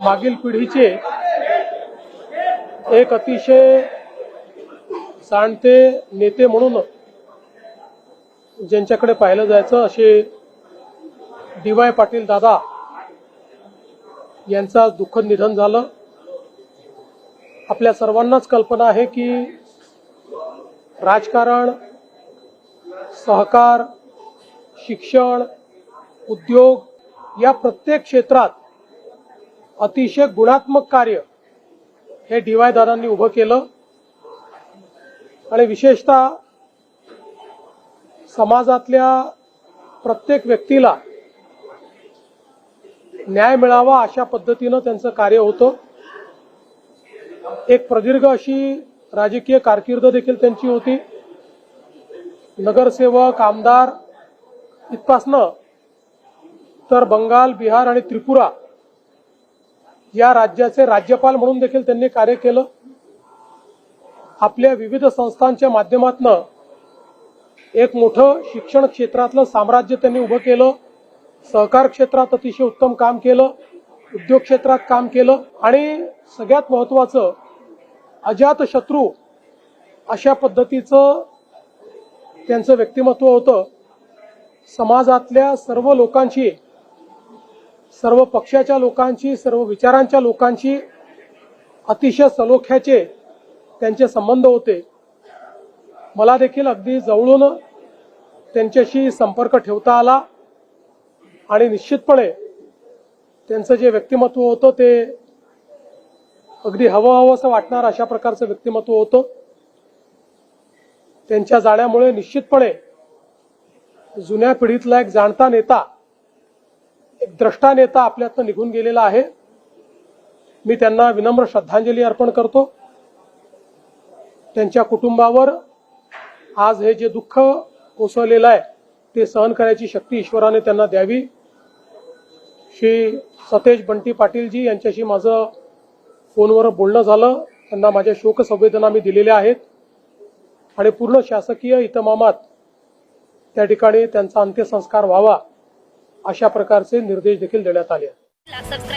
मागील पिढीचे एक अतिशय जाणते नेते म्हणून ज्यांच्याकडे पाहिलं जायचं असे डी.वाय. पाटील दादा यांचा दुःखद निधन झालं। आपल्या सर्वांनाच कल्पना आहे की राजकारण, सहकार, शिक्षण, उद्योग या प्रत्येक क्षेत्रात अतिशय गुणात्मक कार्य हे डी.वाय. दादांनी उभं केलं आणि विशेषतः समाजातल्या प्रत्येक व्यक्तीला न्याय मिळावा अशा पद्धतीनं त्यांचं कार्य होतं। एक प्रदीर्घ अशी राजकीय कारकीर्द देखील त्यांची होती। नगरसेवक, आमदार इथपासनं तर बंगाल, बिहार आणि त्रिपुरा या राज्याचे राज्यपाल म्हणून देखील त्यांनी कार्य केलं। आपल्या विविध संस्थांच्या माध्यमातून एक मोठं शिक्षण क्षेत्रातलं साम्राज्य त्यांनी उभं केलं। सहकार क्षेत्रात अतिशय उत्तम काम केलं, उद्योग क्षेत्रात काम केलं आणि सगळ्यात महत्त्वाचं अजातशत्रू अशा पद्धतीचं त्यांचं व्यक्तिमत्व होतं। समाजातल्या सर्व लोकांची, सर्व पक्षाच्या लोकांची, सर्व विचारांच्या लोकांची अतिशय सलोख्याचे त्यांचे संबंध होते। मला देखील अगदी जवळून त्यांच्याशी संपर्क ठेवता आला आणि निश्चितपणे त्यांचं जे व्यक्तिमत्व होतं ते अगदी हवंहवंसं वाटणार अशा प्रकारचं व्यक्तिमत्व होतं। त्यांच्या जाण्यामुळे निश्चितपणे जुन्या पिढीतला एक जाणता नेता, एक द्रष्टा नेता आपल्यातनं निघून गेलेला आहे। मी त्यांना विनम्र श्रद्धांजली अर्पण करतो। त्यांच्या कुटुंबावर आज हे जे दुःख कोसळलेलं आहे ते सहन करायची शक्ती ईश्वराने त्यांना द्यावी। श्री सतेज बंटी पाटीलजी यांच्याशी माझं फोनवर बोलणं झालं। त्यांना माझ्या शोक संवेदना मी दिलेल्या आहेत आणि पूर्ण शासकीय इतमामात त्या ठिकाणी त्यांचा अंत्यसंस्कार व्हावा अशा प्रकारचे निर्देश देखील देण्यात आले आहेत।